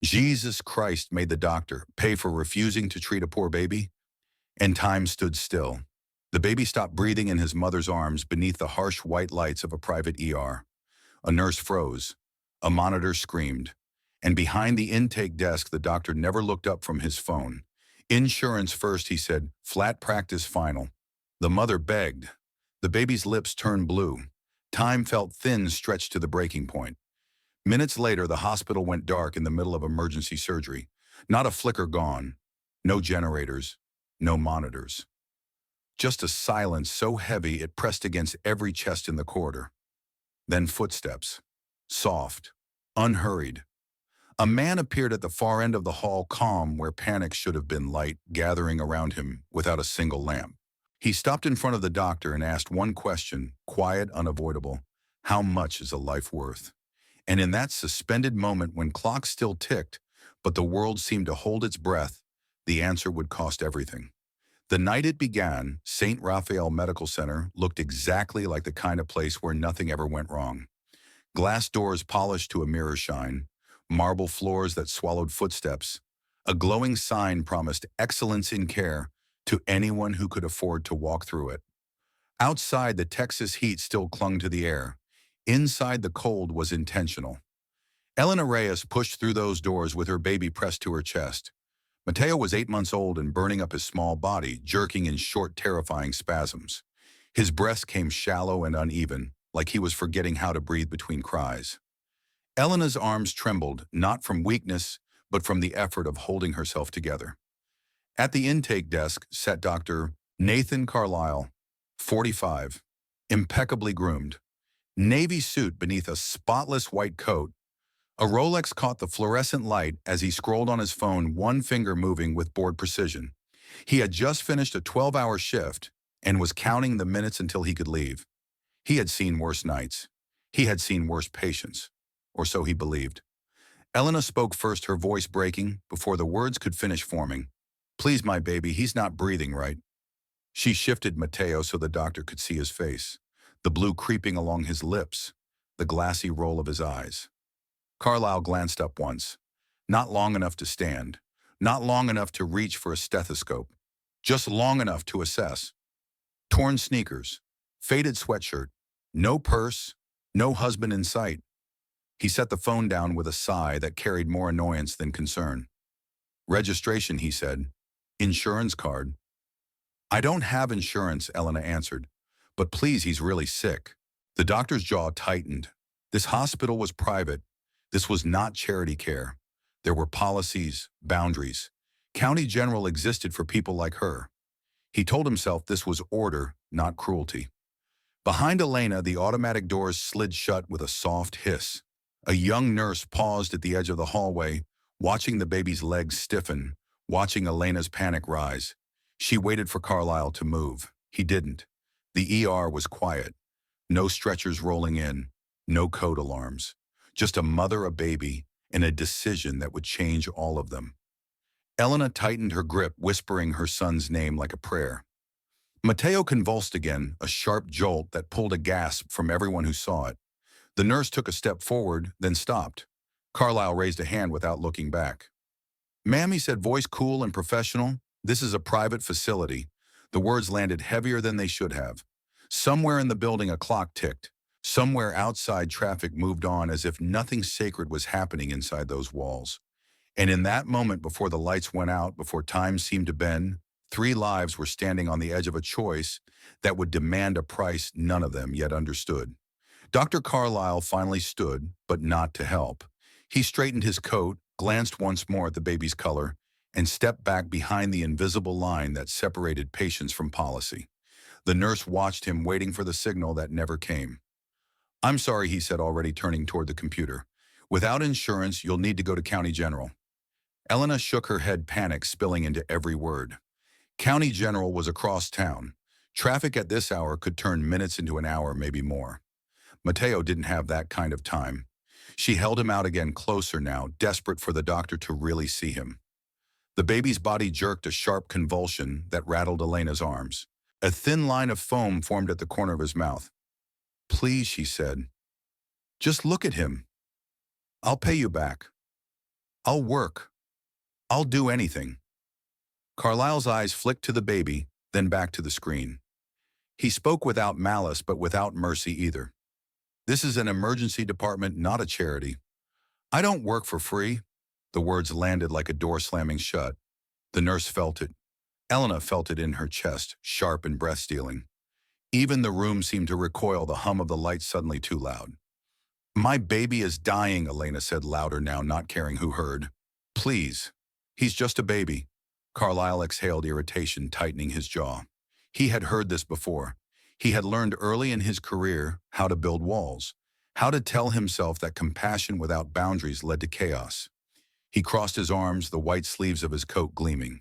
Jesus Christ made the doctor pay for refusing to treat a poor baby, and time stood still. The baby stopped breathing in his mother's arms beneath the harsh white lights of a private ER. A nurse froze. A monitor screamed. And behind the intake desk, the doctor never looked up from his phone. Insurance first, he said. Flat practice final. The mother begged. The baby's lips turned blue. Time felt thin, stretched to the breaking point. Minutes later, the hospital went dark in the middle of emergency surgery. Not a flicker gone. No generators. No monitors. Just a silence so heavy it pressed against every chest in the corridor. Then footsteps. Soft. Unhurried. A man appeared at the far end of the hall, calm where panic should have been, light gathering around him without a single lamp. He stopped in front of the doctor and asked one question, quiet, unavoidable. How much is a life worth? And in that suspended moment when clocks still ticked, but the world seemed to hold its breath, the answer would cost everything. The night it began, St. Raphael Medical Center looked exactly like the kind of place where nothing ever went wrong. Glass doors polished to a mirror shine, marble floors that swallowed footsteps. A glowing sign promised excellence in care to anyone who could afford to walk through it. Outside, the Texas heat still clung to the air. Inside, the cold was intentional. Elena Reyes pushed through those doors with her baby pressed to her chest. Mateo was 8 months old and burning up his small body, jerking in short, terrifying spasms. His breath came shallow and uneven, like he was forgetting how to breathe between cries. Elena's arms trembled, not from weakness, but from the effort of holding herself together. At the intake desk sat Dr. Nathan Carlisle, 45, impeccably groomed. Navy suit beneath a spotless white coat. A Rolex caught the fluorescent light as he scrolled on his phone, one finger moving with bored precision. He had just finished a 12-hour shift and was counting the minutes until he could leave. He had seen worse nights. He had seen worse patients. Or so he believed. Elena spoke first, her voice breaking before the words could finish forming. Please, my baby, he's not breathing right. She shifted Mateo so the doctor could see his face, the blue creeping along his lips, the glassy roll of his eyes. Carlisle glanced up once, not long enough to stand, not long enough to reach for a stethoscope, just long enough to assess. Torn sneakers, faded sweatshirt, no purse, no husband in sight. He set the phone down with a sigh that carried more annoyance than concern. Registration, he said. Insurance card. I don't have insurance, Elena answered. But please, he's really sick. The doctor's jaw tightened. This hospital was private. This was not charity care. There were policies, boundaries. County General existed for people like her. He told himself this was order, not cruelty. Behind Elena, the automatic doors slid shut with a soft hiss. A young nurse paused at the edge of the hallway, watching the baby's legs stiffen, watching Elena's panic rise. She waited for Carlisle to move. He didn't. The ER was quiet. No stretchers rolling in, no code alarms. Just a mother, a baby, and a decision that would change all of them. Elena tightened her grip, whispering her son's name like a prayer. Mateo convulsed again, a sharp jolt that pulled a gasp from everyone who saw it. The nurse took a step forward, then stopped. Carlisle raised a hand without looking back. Ma'am, he said, voice cool and professional, this is a private facility. The words landed heavier than they should have. Somewhere in the building a clock ticked. Somewhere outside traffic moved on as if nothing sacred was happening inside those walls. And in that moment, before the lights went out, before time seemed to bend, 3 lives were standing on the edge of a choice that would demand a price none of them yet understood. Dr. Carlisle finally stood, but not to help. He straightened his coat, glanced once more at the baby's color, and stepped back behind the invisible line that separated patients from policy. The nurse watched him, waiting for the signal that never came. I'm sorry, he said, already turning toward the computer. Without insurance, you'll need to go to County General. Elena shook her head, panic spilling into every word. County General was across town. Traffic at this hour could turn minutes into an hour, maybe more. Mateo didn't have that kind of time. She held him out again, closer now, desperate for the doctor to really see him. The baby's body jerked a sharp convulsion that rattled Elena's arms. A thin line of foam formed at the corner of his mouth. Please, she said. Just look at him. I'll pay you back. I'll work. I'll do anything. Carlisle's eyes flicked to the baby, then back to the screen. He spoke without malice but without mercy either. This is an emergency department, not a charity. I don't work for free. The words landed like a door slamming shut. The nurse felt it. Elena felt it in her chest, sharp and breath-stealing. Even the room seemed to recoil, the hum of the light suddenly too loud. My baby is dying, Elena said louder now, not caring who heard. Please. He's just a baby. Carlyle exhaled, irritation tightening his jaw. He had heard this before. He had learned early in his career how to build walls, how to tell himself that compassion without boundaries led to chaos. He crossed his arms, the white sleeves of his coat gleaming.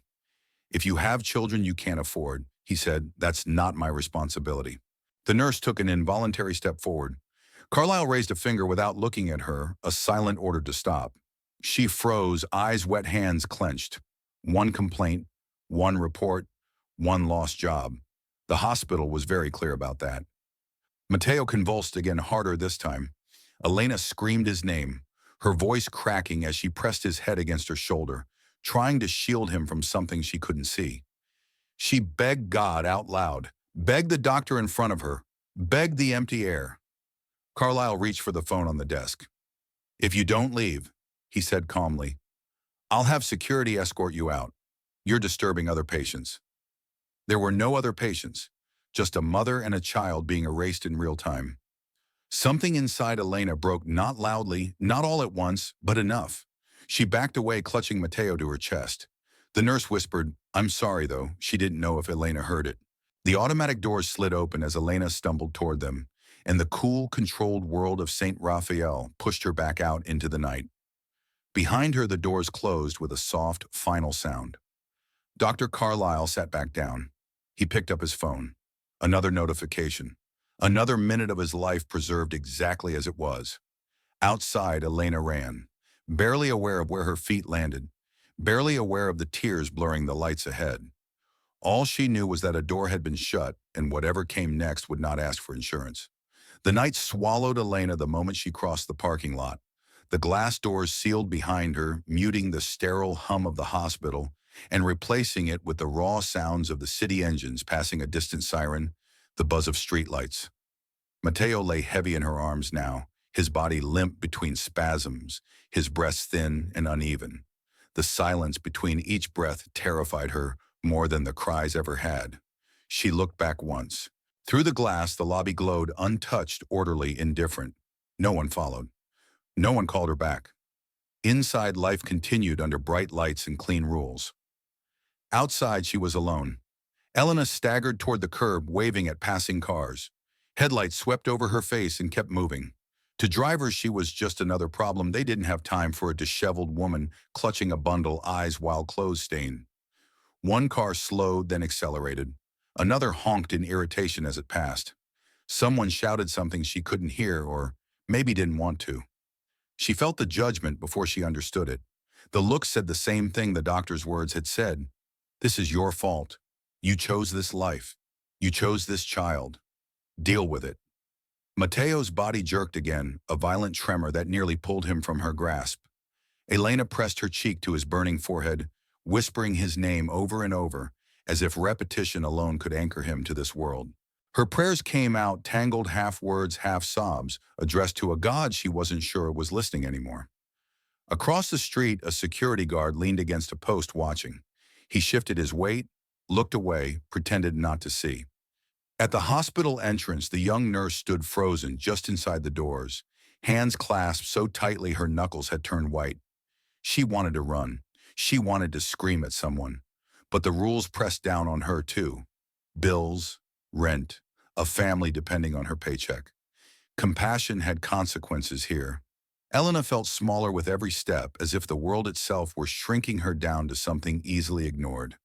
If you have children you can't afford, he said, that's not my responsibility. The nurse took an involuntary step forward. Carlyle raised a finger without looking at her, a silent order to stop. She froze, eyes wet, hands clenched. One complaint, one report, one lost job. The hospital was very clear about that. Matteo convulsed again, harder this time. Elena screamed his name, her voice cracking as she pressed his head against her shoulder, trying to shield him from something she couldn't see. She begged God out loud, begged the doctor in front of her, begged the empty air. Carlyle reached for the phone on the desk. If you don't leave, he said calmly, I'll have security escort you out. You're disturbing other patients. There were no other patients, just a mother and a child being erased in real time. Something inside Elena broke, not loudly, not all at once, but enough. She backed away, clutching Matteo to her chest. The nurse whispered, I'm sorry, though. She didn't know if Elena heard it. The automatic doors slid open as Elena stumbled toward them, and the cool, controlled world of St. Raphael pushed her back out into the night. Behind her, the doors closed with a soft, final sound. Dr. Carlyle sat back down. He picked up his phone. Another notification. Another minute of his life preserved exactly as it was. Outside, Elena ran, barely aware of where her feet landed, barely aware of the tears blurring the lights ahead. All she knew was that a door had been shut, and whatever came next would not ask for insurance. The night swallowed Elena the moment she crossed the parking lot. The glass doors sealed behind her, muting the sterile hum of the hospital and replacing it with the raw sounds of the city engines passing a distant siren, the buzz of streetlights. Matteo lay heavy in her arms now, his body limp between spasms, his breaths thin and uneven. The silence between each breath terrified her more than the cries ever had. She looked back once. Through the glass, the lobby glowed, untouched, orderly, indifferent. No one followed. No one called her back. Inside, life continued under bright lights and clean rules. Outside, she was alone. Elena staggered toward the curb, waving at passing cars. Headlights swept over her face and kept moving. To drivers, she was just another problem. They didn't have time for a disheveled woman clutching a bundle, eyes wild, clothes stained. One car slowed, then accelerated. Another honked in irritation as it passed. Someone shouted something she couldn't hear, or maybe didn't want to. She felt the judgment before she understood it. The look said the same thing the doctor's words had said. This is your fault. You chose this life. You chose this child. Deal with it. Matteo's body jerked again, a violent tremor that nearly pulled him from her grasp. Elena pressed her cheek to his burning forehead, whispering his name over and over, as if repetition alone could anchor him to this world. Her prayers came out, tangled half words, half sobs, addressed to a God she wasn't sure was listening anymore. Across the street, a security guard leaned against a post watching. He shifted his weight, looked away, pretended not to see. At the hospital entrance, the young nurse stood frozen just inside the doors, hands clasped so tightly her knuckles had turned white. She wanted to run. She wanted to scream at someone. But the rules pressed down on her too. Bills, rent, a family depending on her paycheck. Compassion had consequences here. Elena felt smaller with every step, as if the world itself were shrinking her down to something easily ignored.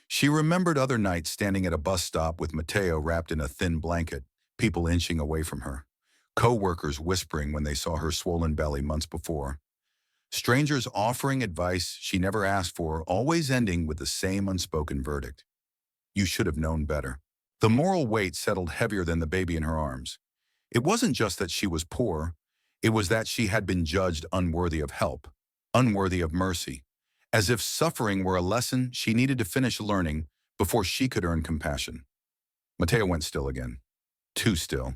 She remembered other nights standing at a bus stop with Matteo wrapped in a thin blanket, people inching away from her, co-workers whispering when they saw her swollen belly months before. Strangers offering advice she never asked for, always ending with the same unspoken verdict. You should have known better. The moral weight settled heavier than the baby in her arms. It wasn't just that she was poor, it was that she had been judged unworthy of help. unworthy of mercy, as if suffering were a lesson she needed to finish learning before she could earn compassion. Mateo went still again. Too still.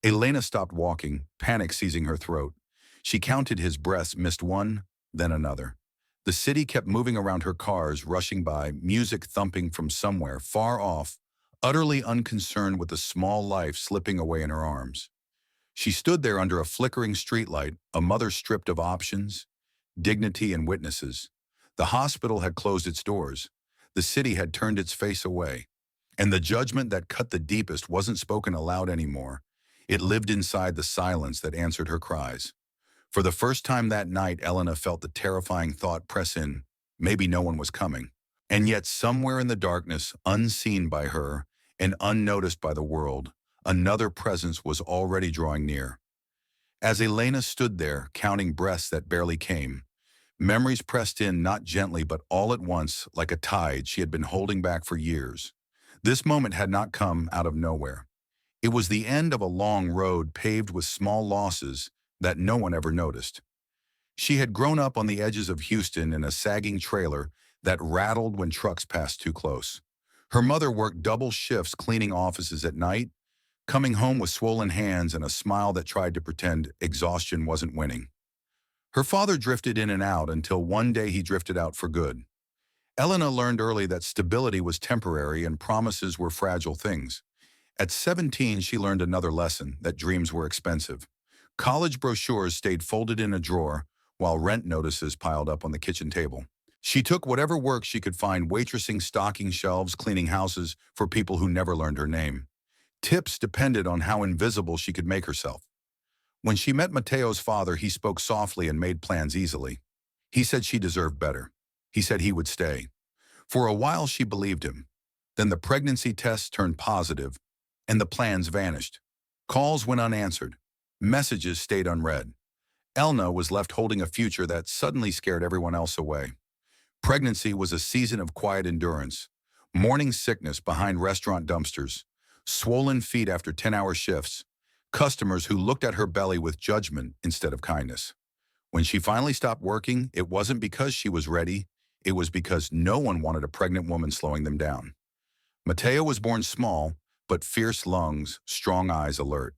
Elena stopped walking, panic seizing her throat. She counted his breaths, missed one, then another. The city kept moving around her, cars rushing by, music thumping from somewhere far off, utterly unconcerned with the small life slipping away in her arms. She stood there under a flickering streetlight, a mother stripped of options, dignity, and witnesses. The hospital had closed its doors. The city had turned its face away. And the judgment that cut the deepest wasn't spoken aloud anymore. It lived inside the silence that answered her cries. For the first time that night, Elena felt the terrifying thought press in. Maybe no one was coming. And yet somewhere in the darkness, unseen by her and unnoticed by the world, another presence was already drawing near. As Elena stood there, counting breaths that barely came, memories pressed in not gently but all at once like a tide she had been holding back for years. This moment had not come out of nowhere. It was the end of a long road paved with small losses that no one ever noticed. She had grown up on the edges of Houston in a sagging trailer that rattled when trucks passed too close. Her mother worked double shifts cleaning offices at night, coming home with swollen hands and a smile that tried to pretend exhaustion wasn't winning. Her father drifted in and out until one day he drifted out for good. Elena learned early that stability was temporary and promises were fragile things. At 17, she learned another lesson, that dreams were expensive. College brochures stayed folded in a drawer, while rent notices piled up on the kitchen table. She took whatever work she could find, waitressing, stocking shelves, cleaning houses for people who never learned her name. Tips depended on how invisible she could make herself. When she met Mateo's father, he spoke softly and made plans easily. He said she deserved better. He said he would stay. For a while, she believed him. Then the pregnancy tests turned positive, and the plans vanished. Calls went unanswered. Messages stayed unread. Elna was left holding a future that suddenly scared everyone else away. Pregnancy was a season of quiet endurance. Morning sickness behind restaurant dumpsters. Swollen feet after 10-hour shifts. Customers who looked at her belly with judgment instead of kindness. When she finally stopped working, it wasn't because she was ready. It was because no one wanted a pregnant woman slowing them down. Mateo was born small, but fierce lungs, strong eyes, alert.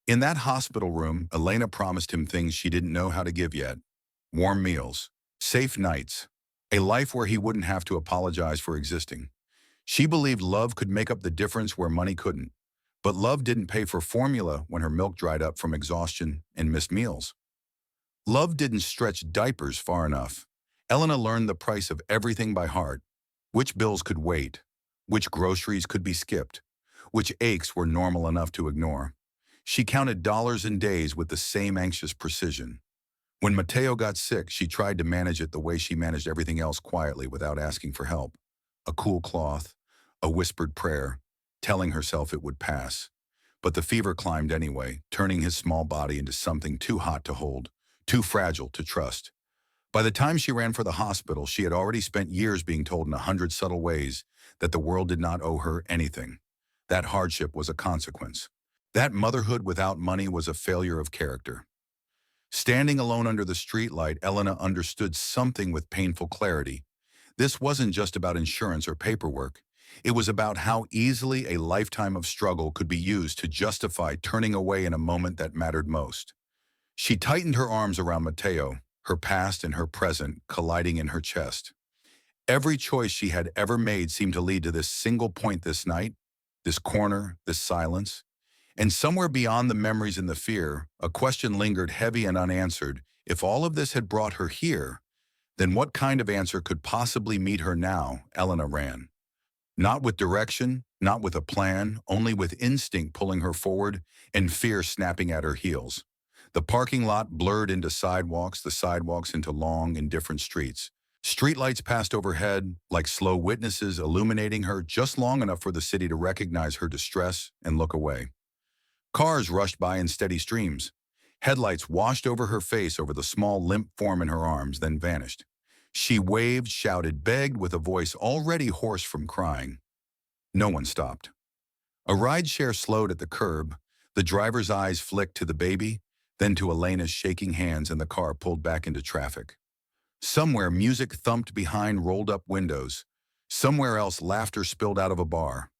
In that hospital room, Elena promised him things she didn't know how to give yet. Warm meals, safe nights, a life where he wouldn't have to apologize for existing. She believed love could make up the difference where money couldn't. But love didn't pay for formula when her milk dried up from exhaustion and missed meals. Love didn't stretch diapers far enough. Elena learned the price of everything by heart. Which bills could wait, which groceries could be skipped, which aches were normal enough to ignore. She counted dollars and days with the same anxious precision. When Mateo got sick, she tried to manage it the way she managed everything else, quietly without asking for help. A cool cloth, a whispered prayer, telling herself it would pass. But the fever climbed anyway, turning his small body into something too hot to hold, too fragile to trust. By the time she ran for the hospital, she had already spent years being told in 100 subtle ways that the world did not owe her anything. That hardship was a consequence. That motherhood without money was a failure of character. Standing alone under the streetlight, Elena understood something with painful clarity. This wasn't just about insurance or paperwork. It was about how easily a lifetime of struggle could be used to justify turning away in a moment that mattered most. She tightened her arms around Mateo, her past and her present colliding in her chest. Every choice she had ever made seemed to lead to this single point this night, this corner, this silence. And somewhere beyond the memories and the fear, a question lingered heavy and unanswered. If all of this had brought her here, then what kind of answer could possibly meet her now? Elena ran. Not with direction, not with a plan, only with instinct pulling her forward and fear snapping at her heels. The parking lot blurred into sidewalks, the sidewalks into long, indifferent streets. Streetlights passed overhead, like slow witnesses illuminating her just long enough for the city to recognize her distress and look away. Cars rushed by in steady streams. Headlights washed over her face, over the small, limp form in her arms, then vanished. She waved, shouted, begged with a voice already hoarse from crying. No one stopped. A rideshare slowed at the curb. The driver's eyes flicked to the baby, then to Elena's shaking hands, and the car pulled back into traffic. Somewhere, music thumped behind rolled-up windows. Somewhere else, laughter spilled out of a bar.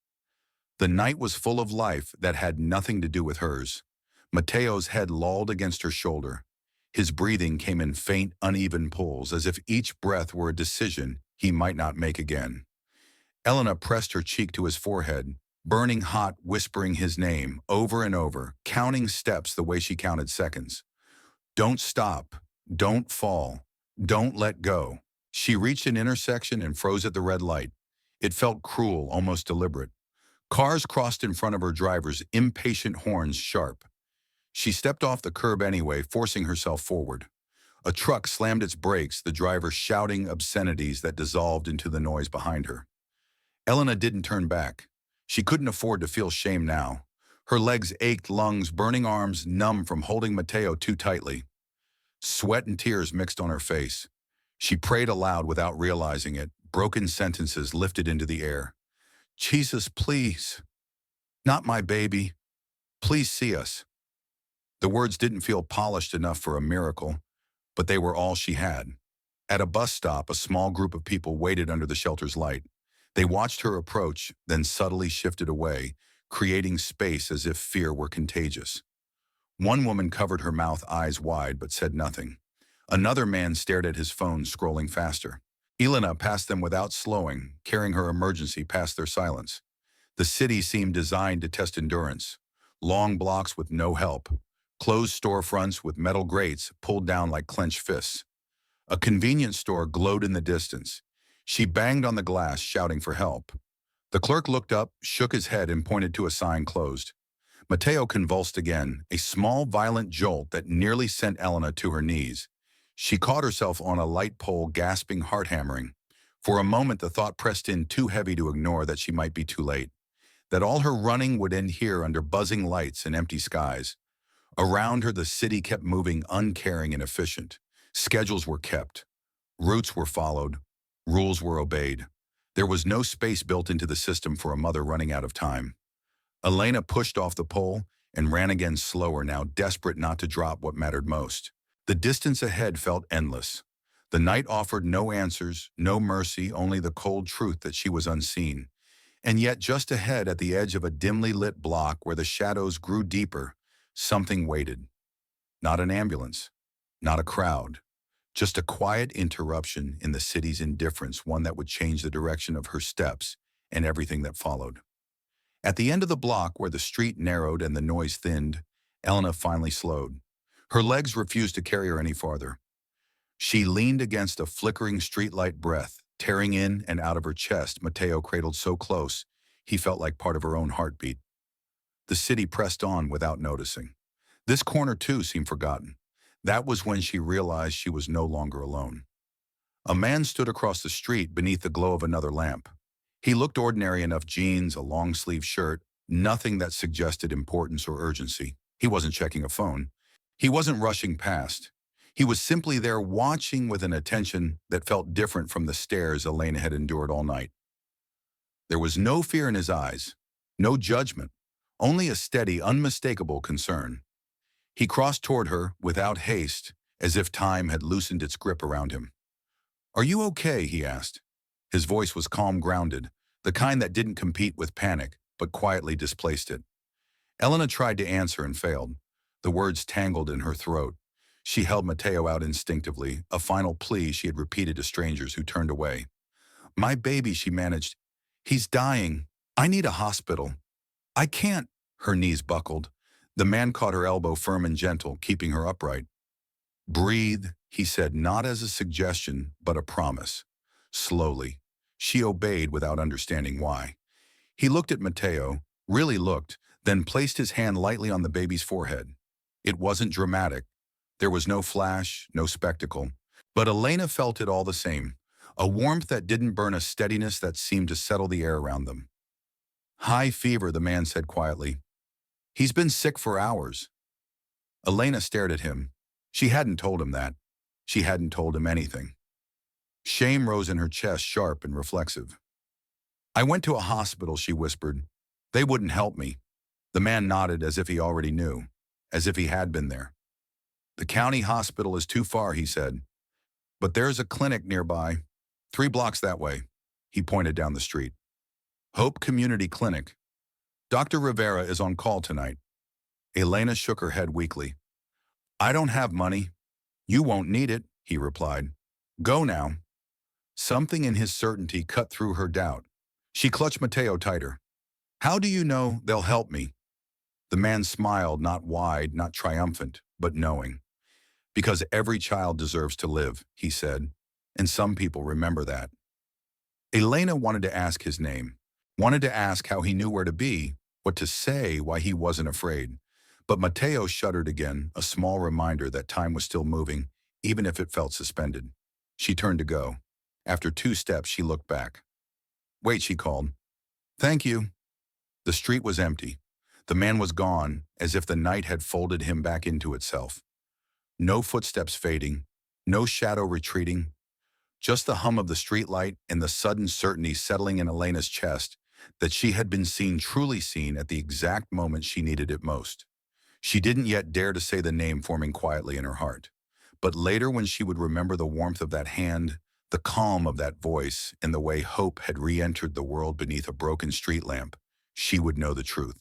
The night was full of life that had nothing to do with hers. Mateo's head lolled against her shoulder. His breathing came in faint, uneven pulls, as if each breath were a decision he might not make again. Elena pressed her cheek to his forehead, burning hot, whispering his name over and over, counting steps the way she counted seconds. Don't stop. Don't fall. Don't let go. She reached an intersection and froze at the red light. It felt cruel, almost deliberate. Cars crossed in front of her drivers, impatient horns sharp. She stepped off the curb anyway, forcing herself forward. A truck slammed its brakes, the driver shouting obscenities that dissolved into the noise behind her. Elena didn't turn back. She couldn't afford to feel shame now. Her legs ached, lungs, burning arms, numb from holding Mateo too tightly. Sweat and tears mixed on her face. She prayed aloud without realizing it, broken sentences lifted into the air. Jesus, please. Not my baby. Please see us. The words didn't feel polished enough for a miracle, but they were all she had. At a bus stop, a small group of people waited under the shelter's light. They watched her approach, then subtly shifted away, creating space as if fear were contagious. One woman covered her mouth, eyes wide, but said nothing. Another man stared at his phone, scrolling faster. Elena passed them without slowing, carrying her emergency past their silence. The city seemed designed to test endurance. Long blocks with no help. Closed storefronts with metal grates pulled down like clenched fists. A convenience store glowed in the distance. She banged on the glass, shouting for help. The clerk looked up, shook his head, and pointed to a sign closed. Mateo convulsed again, a small, violent jolt that nearly sent Elena to her knees. She caught herself on a light pole, gasping, heart-hammering. For a moment, the thought pressed in too heavy to ignore that she might be too late, that all her running would end here under buzzing lights and empty skies. Around her, the city kept moving, uncaring and efficient. Schedules were kept. Routes were followed. Rules were obeyed. There was no space built into the system for a mother running out of time. Elena pushed off the pole and ran again, slower now, desperate not to drop what mattered most. The distance ahead felt endless. The night offered no answers, no mercy, only the cold truth that she was unseen. And yet, just ahead, at the edge of a dimly lit block where the shadows grew deeper, something waited. Not an ambulance, not a crowd, just a quiet interruption in the city's indifference, one that would change the direction of her steps and everything that followed. At the end of the block, where the street narrowed and the noise thinned, Elena finally slowed. Her legs refused to carry her any farther. She leaned against a flickering streetlight, breath tearing in and out of her chest, Mateo cradled so close he felt like part of her own heartbeat. The city pressed on without noticing. This corner, too, seemed forgotten. That was when she realized she was no longer alone. A man stood across the street beneath the glow of another lamp. He looked ordinary enough: jeans, a long-sleeve shirt, nothing that suggested importance or urgency. He wasn't checking a phone. He wasn't rushing past. He was simply there, watching with an attention that felt different from the stares Elena had endured all night. There was no fear in his eyes, no judgment, only a steady, unmistakable concern. He crossed toward her without haste, as if time had loosened its grip around him. "Are you okay?" he asked. His voice was calm, grounded, the kind that didn't compete with panic, but quietly displaced it. Elena tried to answer and failed. The words tangled in her throat. She held Mateo out instinctively, a final plea she had repeated to strangers who turned away. "My baby," she managed. "He's dying. I need a hospital. I can't." Her knees buckled. The man caught her elbow, firm and gentle, keeping her upright. "Breathe," he said, not as a suggestion, but a promise. Slowly. She obeyed without understanding why. He looked at Mateo, really looked, then placed his hand lightly on the baby's forehead. It wasn't dramatic. There was no flash, no spectacle. But Elena felt it all the same. A warmth that didn't burn, a steadiness that seemed to settle the air around them. "High fever," the man said quietly. "He's been sick for hours." Elena stared at him. She hadn't told him that. She hadn't told him anything. Shame rose in her chest, sharp and reflexive. "I went to a hospital," she whispered. "They wouldn't help me." The man nodded, as if he already knew, as if he had been there. "The county hospital is too far," he said. But there's a clinic nearby, 3 blocks that way. He pointed down the street. Hope Community Clinic. Dr. Rivera is on call tonight. Elena shook her head weakly. I don't have money. You won't need it, he replied. Go now. Something in his certainty cut through her doubt. She clutched Mateo tighter. How do you know they'll help me? The man smiled, not wide, not triumphant, but knowing. Because every child deserves to live, he said, and some people remember that. Elena wanted to ask his name, wanted to ask how he knew where to be, what to say, why he wasn't afraid. But Mateo shuddered again, a small reminder that time was still moving, even if it felt suspended. She turned to go. After 2 steps, she looked back. Wait, she called. Thank you. The street was empty. The man was gone, as if the night had folded him back into itself. No footsteps fading, no shadow retreating, just the hum of the streetlight and the sudden certainty settling in Elena's chest that she had been seen, truly seen, at the exact moment she needed it most. She didn't yet dare to say the name forming quietly in her heart. But later, when she would remember the warmth of that hand, the calm of that voice, and the way hope had re-entered the world beneath a broken street lamp, she would know the truth.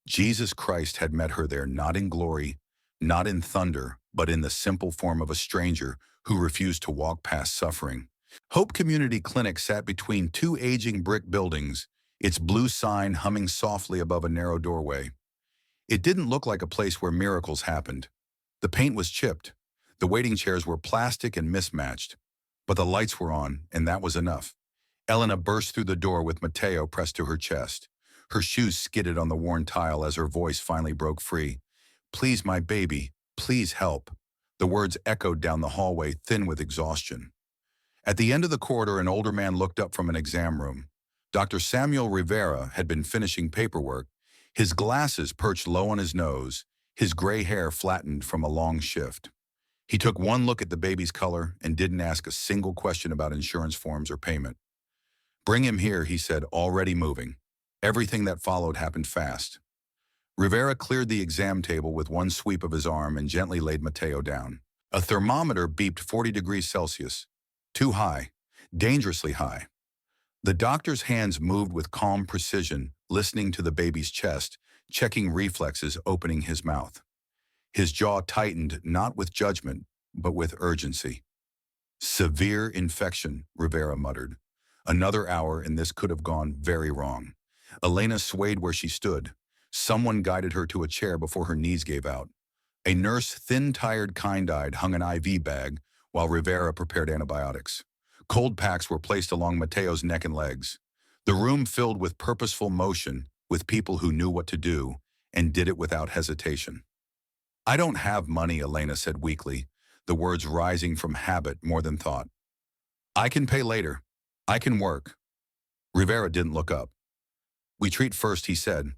Jesus Christ had met her there, not in glory, not in thunder, but in the simple form of a stranger who refused to walk past suffering. Hope Community Clinic sat between 2 aging brick buildings, its blue sign humming softly above a narrow doorway. It didn't look like a place where miracles happened. The paint was chipped. The waiting chairs were plastic and mismatched. But the lights were on, and that was enough. Elena burst through the door with Mateo pressed to her chest. Her shoes skidded on the worn tile as her voice finally broke free. Please, my baby, please help. The words echoed down the hallway, thin with exhaustion. At the end of the corridor, an older man looked up from an exam room. Dr. Samuel Rivera had been finishing paperwork, his glasses perched low on his nose, his gray hair flattened from a long shift. He took one look at the baby's color and didn't ask a single question about insurance forms or payment. Bring him here, he said, already moving. Everything that followed happened fast. Rivera cleared the exam table with one sweep of his arm and gently laid Mateo down. A thermometer beeped 40 degrees Celsius. Too high, dangerously high. The doctor's hands moved with calm precision, listening to the baby's chest, checking reflexes, opening his mouth. His jaw tightened, not with judgment, but with urgency. Severe infection, Rivera muttered. Another hour and this could have gone very wrong. Elena swayed where she stood. Someone guided her to a chair before her knees gave out. A nurse, thin-tired, kind-eyed, hung an IV bag while Rivera prepared antibiotics. Cold packs were placed along Mateo's neck and legs. The room filled with purposeful motion, with people who knew what to do and did it without hesitation. I don't have money, Elena said weakly, the words rising from habit more than thought. I can pay later. I can work. Rivera didn't look up. We treat first, he said.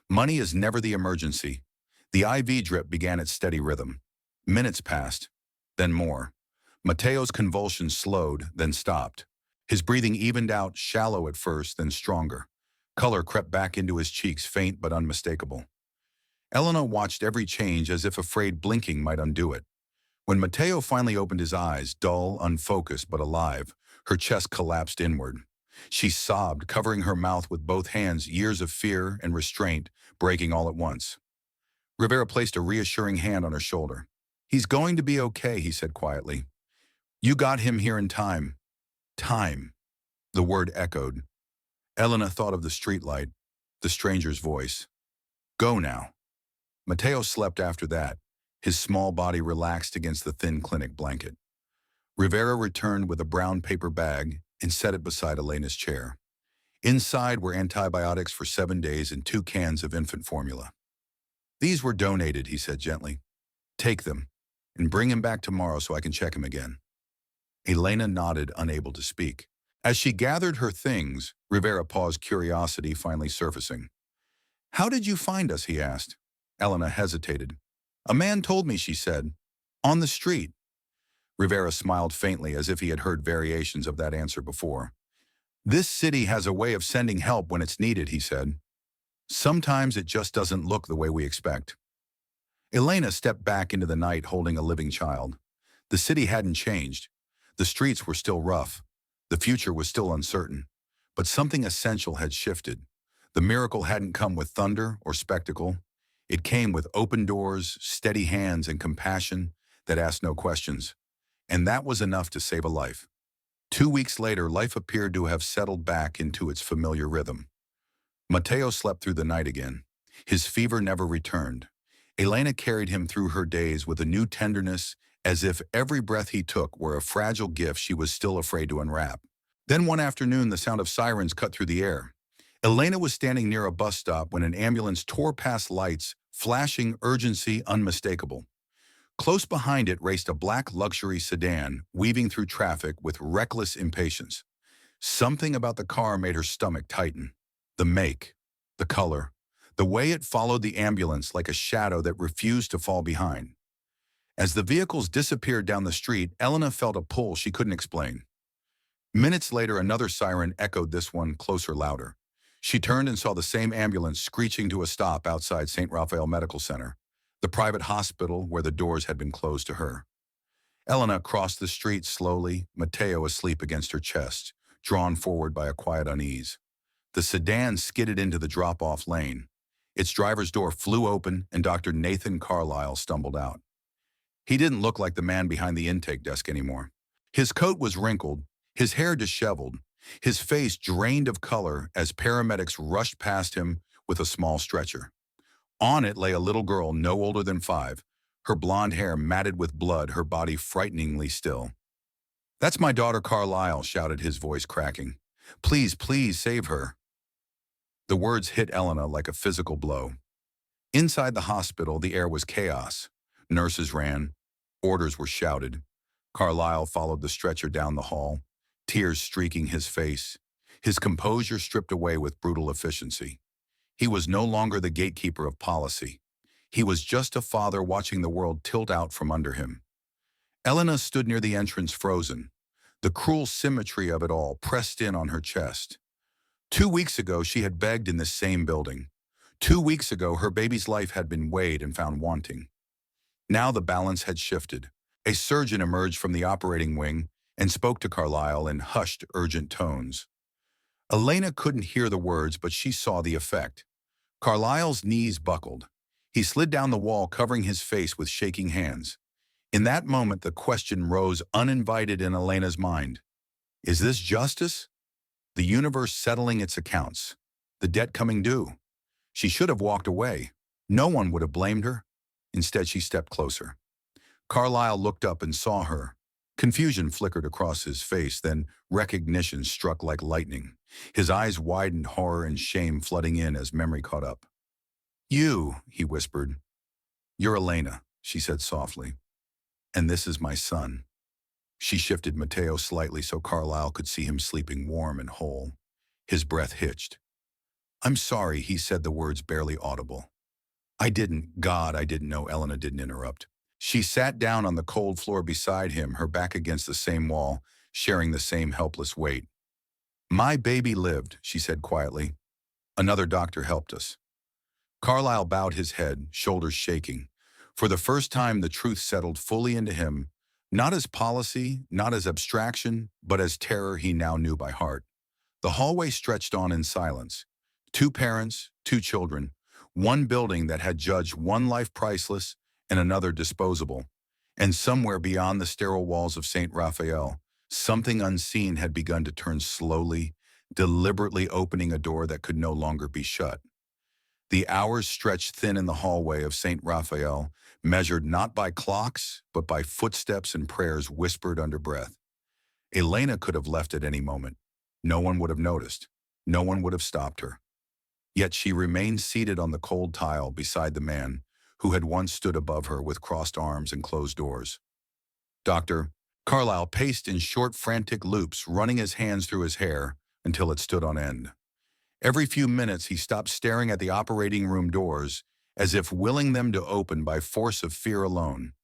Money is never the emergency. The IV drip began its steady rhythm. Minutes passed, then more. Mateo's convulsions slowed, then stopped. His breathing evened out, shallow at first, then stronger. Color crept back into his cheeks, faint but unmistakable. Elena watched every change as if afraid blinking might undo it. When Mateo finally opened his eyes, dull, unfocused, but alive, her chest collapsed inward. She sobbed, covering her mouth with both hands, years of fear and restraint breaking all at once. Rivera placed a reassuring hand on her shoulder. He's going to be okay, he said quietly. You got him here in time. Time. The word echoed. Elena thought of the streetlight, the stranger's voice. Go now. Mateo slept after that, his small body relaxed against the thin clinic blanket. Rivera returned with a brown paper bag and set it beside Elena's chair. Inside were antibiotics for 7 days and 2 cans of infant formula. These were donated, he said gently. Take them, and bring him back tomorrow so I can check him again. Elena nodded, unable to speak. As she gathered her things, Rivera paused, curiosity finally surfacing. How did you find us, he asked. Elena hesitated. A man told me, she said. On the street. Rivera smiled faintly as if he had heard variations of that answer before. This city has a way of sending help when it's needed, he said. Sometimes it just doesn't look the way we expect. Elena stepped back into the night holding a living child. The city hadn't changed. The streets were still rough. The future was still uncertain. But something essential had shifted. The miracle hadn't come with thunder or spectacle. It came with open doors, steady hands, and compassion that asked no questions. And that was enough to save a life. 2 weeks later, life appeared to have settled back into its familiar rhythm. Mateo slept through the night again. His fever never returned. Elena carried him through her days with a new tenderness, as if every breath he took were a fragile gift she was still afraid to unwrap. Then one afternoon, the sound of sirens cut through the air. Elena was standing near a bus stop when an ambulance tore past lights, flashing urgency unmistakable. Close behind it raced a black luxury sedan, weaving through traffic with reckless impatience. Something about the car made her stomach tighten. The make, the color, the way it followed the ambulance like a shadow that refused to fall behind. As the vehicles disappeared down the street, Elena felt a pull she couldn't explain. Minutes later, another siren echoed, this one closer, louder. She turned and saw the same ambulance screeching to a stop outside St. Raphael Medical Center, the private hospital where the doors had been closed to her. Elena crossed the street slowly, Mateo asleep against her chest, drawn forward by a quiet unease. The sedan skidded into the drop-off lane. Its driver's door flew open and Dr. Nathan Carlisle stumbled out. He didn't look like the man behind the intake desk anymore. His coat was wrinkled, his hair disheveled, his face drained of color as paramedics rushed past him with a small stretcher. On it lay a little girl no older than 5, her blonde hair matted with blood, her body frighteningly still. "That's my daughter Carlisle," shouted his voice cracking. "Please, please save her." The words hit Elena like a physical blow. Inside the hospital, the air was chaos. Nurses ran. Orders were shouted. Carlisle followed the stretcher down the hall, tears streaking his face, his composure stripped away with brutal efficiency. He was no longer the gatekeeper of policy. He was just a father watching the world tilt out from under him. Elena stood near the entrance, frozen, the cruel symmetry of it all pressed in on her chest. 2 weeks ago, she had begged in this same building. 2 weeks ago, her baby's life had been weighed and found wanting. Now the balance had shifted. A surgeon emerged from the operating wing and spoke to Carlisle in hushed, urgent tones. Elena couldn't hear the words, but she saw the effect. Carlisle's knees buckled. He slid down the wall, covering his face with shaking hands. In that moment, the question rose uninvited in Elena's mind. Is this justice? The universe settling its accounts. The debt coming due. She should have walked away. No one would have blamed her. Instead, she stepped closer. Carlisle looked up and saw her. Confusion flickered across his face, then recognition struck like lightning. His eyes widened, horror and shame flooding in as memory caught up. "You," he whispered. "You're Elena," she said softly. "And this is my son." She shifted Mateo slightly so Carlisle could see him sleeping warm and whole. His breath hitched. "I'm sorry," he said, the words barely audible. I didn't know." Elena didn't interrupt. She sat down on the cold floor beside him, her back against the same wall, sharing the same helpless weight. "My baby lived," she said quietly. "Another doctor helped us." Carlisle bowed his head, shoulders shaking. For the first time, the truth settled fully into him, not as policy, not as abstraction, but as terror he now knew by heart. The hallway stretched on in silence. 2 parents, 2 children, one building that had judged one life priceless and another disposable. And somewhere beyond the sterile walls of St. Raphael, something unseen had begun to turn slowly, deliberately opening a door that could no longer be shut. The hours stretched thin in the hallway of St. Raphael, measured not by clocks, but by footsteps and prayers whispered under breath. Elena could have left at any moment. No one would have noticed. No one would have stopped her. Yet she remained seated on the cold tile beside the man who had once stood above her with crossed arms and closed doors. "Doctor," Carlisle paced in short, frantic loops, running his hands through his hair until it stood on end. Every few minutes, he stopped staring at the operating room doors, as if willing them to open by force of fear alone.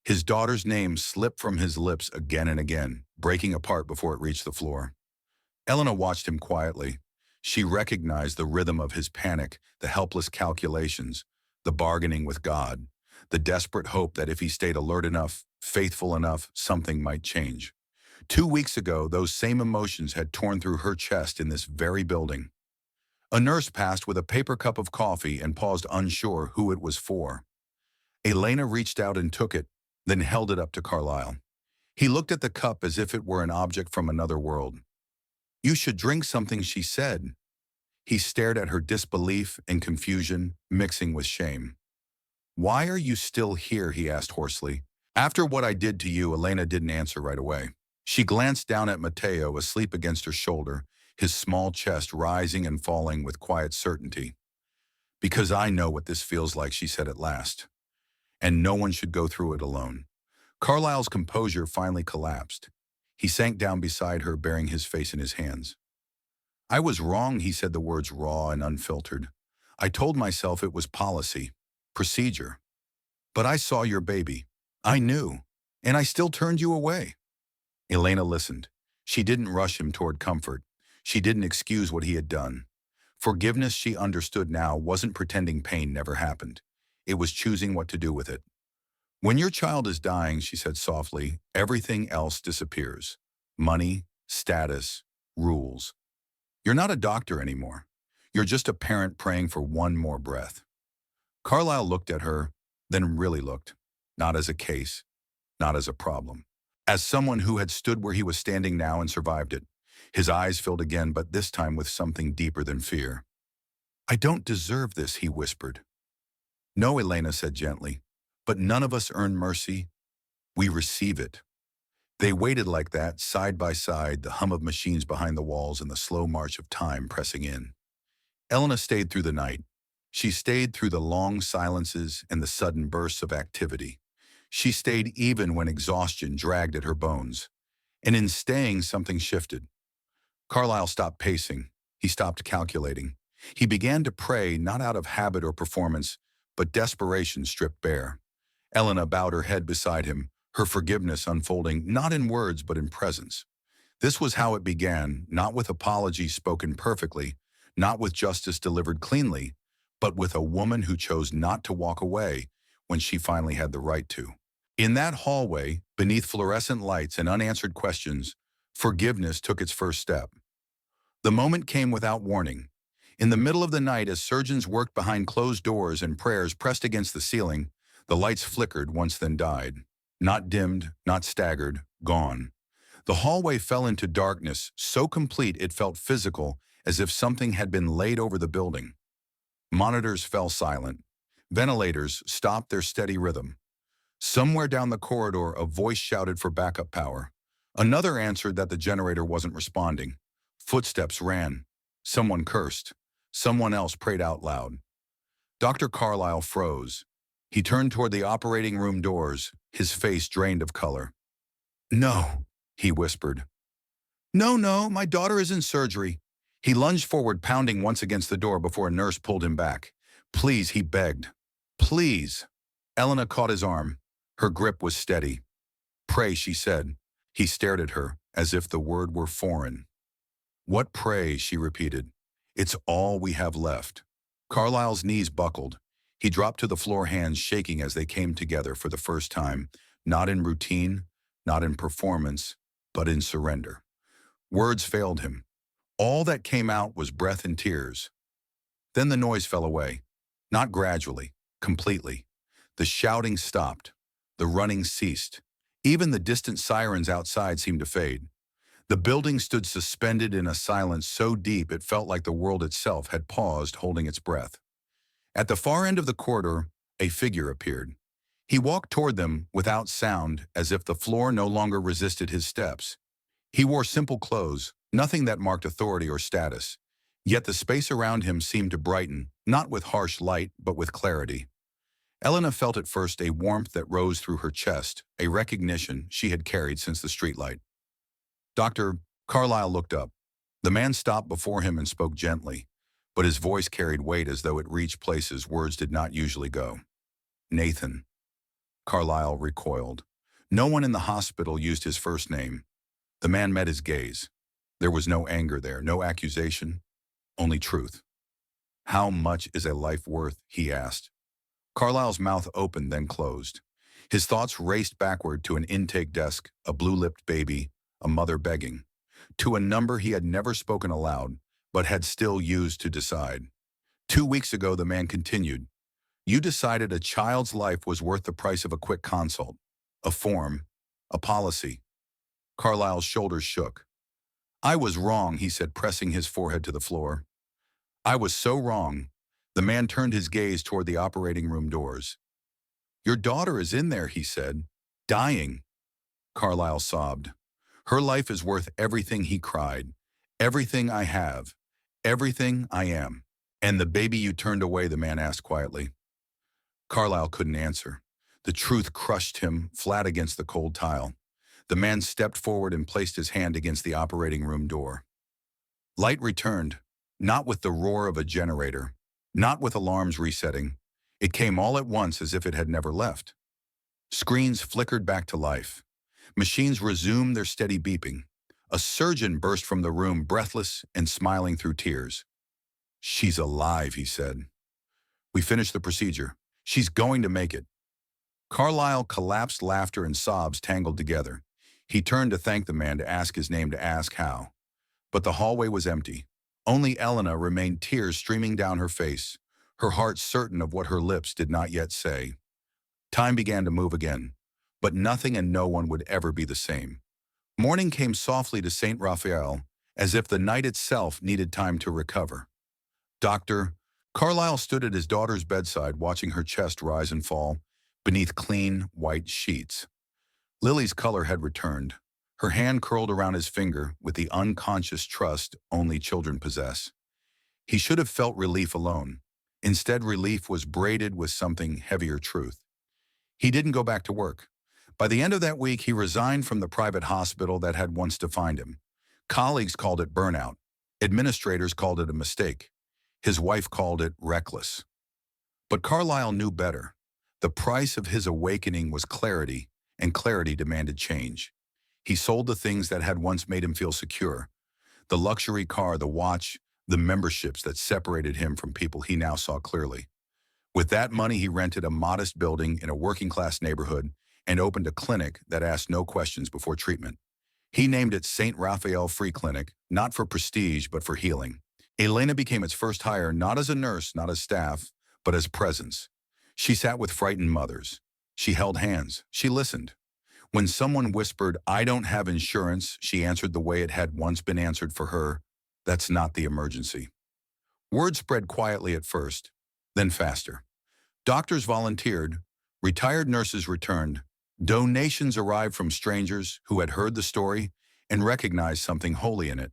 His daughter's name slipped from his lips again and again, breaking apart before it reached the floor. Elena watched him quietly. She recognized the rhythm of his panic, the helpless calculations, the bargaining with God, the desperate hope that if he stayed alert enough, faithful enough, something might change. 2 weeks ago, those same emotions had torn through her chest in this very building. A nurse passed with a paper cup of coffee and paused, unsure who it was for. Elena reached out and took it, then held it up to Carlyle. He looked at the cup as if it were an object from another world. "You should drink something," she said. He stared at her, disbelief and confusion mixing with shame. "Why are you still here?" he asked hoarsely. "After what I did to you." Elena didn't answer right away. She glanced down at Mateo, asleep against her shoulder, his small chest rising and falling with quiet certainty. "Because I know what this feels like," she said at last. "And no one should go through it alone." Carlyle's composure finally collapsed. He sank down beside her, burying his face in his hands. "I was wrong," he said, the words raw and unfiltered. "I told myself it was policy, procedure. But I saw your baby. I knew. And I still turned you away." Elena listened. She didn't rush him toward comfort. She didn't excuse what he had done. Forgiveness, she understood now, wasn't pretending pain never happened. It was choosing what to do with it. "When your child is dying," she said softly, "everything else disappears. Money, status, rules. You're not a doctor anymore. You're just a parent praying for one more breath." Carlyle looked at her, then really looked. Not as a case, not as a problem. As someone who had stood where he was standing now and survived it. His eyes filled again, but this time with something deeper than fear. "I don't deserve this," he whispered. "No," Elena said gently, "but none of us earn mercy. We receive it." They waited like that, side by side, the hum of machines behind the walls and the slow march of time pressing in. Elena stayed through the night. She stayed through the long silences and the sudden bursts of activity. She stayed even when exhaustion dragged at her bones. And in staying, something shifted. Carlyle stopped pacing. He stopped calculating. He began to pray, not out of habit or performance, but desperation stripped bare. Elena bowed her head beside him, her forgiveness unfolding not in words but in presence. This was how it began, not with apologies spoken perfectly, not with justice delivered cleanly, but with a woman who chose not to walk away when she finally had the right to. In that hallway, beneath fluorescent lights and unanswered questions, forgiveness took its first step. The moment came without warning. In the middle of the night, as surgeons worked behind closed doors and prayers pressed against the ceiling, the lights flickered once then died. Not dimmed, not staggered, gone. The hallway fell into darkness, so complete it felt physical, as if something had been laid over the building. Monitors fell silent. Ventilators stopped their steady rhythm. Somewhere down the corridor, a voice shouted for backup power. Another answered that the generator wasn't responding. Footsteps ran. Someone cursed. Someone else prayed out loud. Dr. Carlyle froze. He turned toward the operating room doors, his face drained of color. "No," he whispered. "No, no, my daughter is in surgery." He lunged forward, pounding once against the door before a nurse pulled him back. "Please," he begged. "Please." Elena caught his arm. Her grip was steady. "Pray," she said. He stared at her, as if the word were foreign. "What pray?" she repeated. "It's all we have left." Carlyle's knees buckled. He dropped to the floor, hands shaking as they came together for the first time, not in routine, not in performance, but in surrender. Words failed him. All that came out was breath and tears. Then the noise fell away. Not gradually, completely. The shouting stopped. The running ceased. Even the distant sirens outside seemed to fade. The building stood suspended in a silence so deep it felt like the world itself had paused, holding its breath. At the far end of the corridor, a figure appeared. He walked toward them without sound, as if the floor no longer resisted his steps. He wore simple clothes, nothing that marked authority or status. Yet the space around him seemed to brighten, not with harsh light, but with clarity. Elena felt at first a warmth that rose through her chest, a recognition she had carried since the streetlight. "Dr." Carlyle looked up. The man stopped before him and spoke gently, but his voice carried weight as though it reached places words did not usually go. "Nathan." Carlyle recoiled. No one in the hospital used his first name. The man met his gaze. There was no anger there, no accusation, only truth. "How much is a life worth?" he asked. Carlyle's mouth opened, then closed. His thoughts raced backward to an intake desk, a blue-lipped baby, a mother begging, to a number he had never spoken aloud, but had still used to decide. 2 weeks ago, the man continued, "You decided a child's life was worth the price of a quick consult, a form, a policy." Carlyle's shoulders shook. "I was wrong," he said, pressing his forehead to the floor. "I was so wrong." The man turned his gaze toward the operating room doors. "Your daughter is in there," he said, "dying." Carlyle sobbed. "Her life is worth everything," he cried. "Everything I have. Everything I am." "And the baby you turned away?" the man asked quietly. Carlyle couldn't answer. The truth crushed him flat against the cold tile. The man stepped forward and placed his hand against the operating room door. Light returned, not with the roar of a generator, not with alarms resetting. It came all at once as if it had never left. Screens flickered back to life. Machines resumed their steady beeping. A surgeon burst from the room, breathless and smiling through tears. "She's alive," he said. "We finished the procedure. She's going to make it." Carlyle collapsed, laughter and sobs tangled together. He turned to thank the man, to ask his name, to ask how. But the hallway was empty. Only Elena remained, tears streaming down her face, her heart certain of what her lips did not yet say. Time began to move again, but nothing and no one would ever be the same. Morning came softly to St. Raphael, as if the night itself needed time to recover. "Doctor." Carlyle stood at his daughter's bedside, watching her chest rise and fall beneath clean, white sheets. Lily's color had returned. Her hand curled around his finger with the unconscious trust only children possess. He should have felt relief alone. Instead, relief was braided with something heavier truth. He didn't go back to work. By the end of that week, he resigned from the private hospital that had once defined him. Colleagues called it burnout. Administrators called it a mistake. His wife called it reckless. But Carlyle knew better. The price of his awakening was clarity, and clarity demanded change. He sold the things that had once made him feel secure. The luxury car, the watch, the memberships that separated him from people he now saw clearly. With that money, he rented a modest building in a working-class neighborhood and opened a clinic that asked no questions before treatment. He named it St. Raphael Free Clinic, not for prestige, but for healing. Elena became its first hire, not as a nurse, not as staff, but as presence. She sat with frightened mothers. She held hands. She listened. When someone whispered, "I don't have insurance," she answered the way it had once been answered for her, "That's not the emergency." Word spread quietly at first, then faster. Doctors volunteered. Retired nurses returned. Donations arrived from strangers who had heard the story and recognized something holy in it.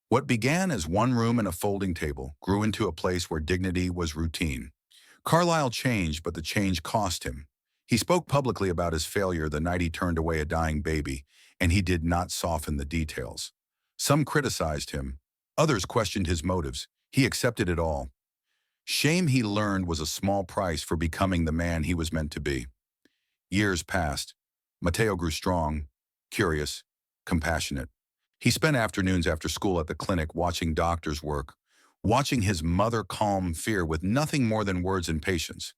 What began as one room and a folding table grew into a place where dignity was routine. Carlyle changed, but the change cost him. He spoke publicly about his failure the night he turned away a dying baby, and he did not soften the details. Some criticized him. Others questioned his motives. He accepted it all. Shame, he learned, was a small price for becoming the man he was meant to be. Years passed. Matteo grew strong, curious, compassionate. He spent afternoons after school at the clinic watching doctors work, watching his mother calm fear with nothing more than words and patience.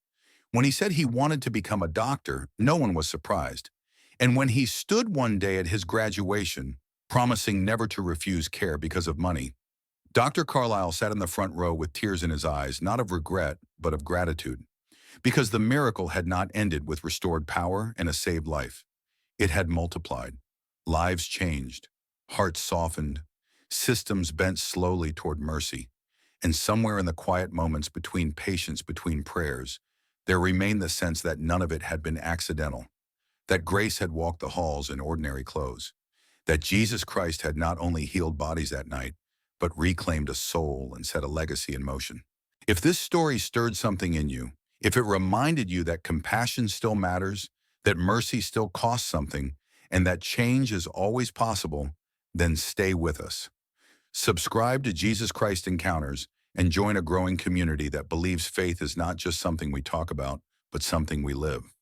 When he said he wanted to become a doctor, no one was surprised. And when he stood one day at his graduation, promising never to refuse care because of money, Dr. Carlyle sat in the front row with tears in his eyes, not of regret, but of gratitude. Because the miracle had not ended with restored power and a saved life. It had multiplied. Lives changed. Hearts softened. Systems bent slowly toward mercy. And somewhere in the quiet moments between patience, between prayers, there remained the sense that none of it had been accidental. That grace had walked the halls in ordinary clothes. That Jesus Christ had not only healed bodies that night, but reclaimed a soul and set a legacy in motion. If this story stirred something in you, if it reminded you that compassion still matters, that mercy still costs something, and that change is always possible, then stay with us. Subscribe to Jesus Christ Encounters and join a growing community that believes faith is not just something we talk about, but something we live.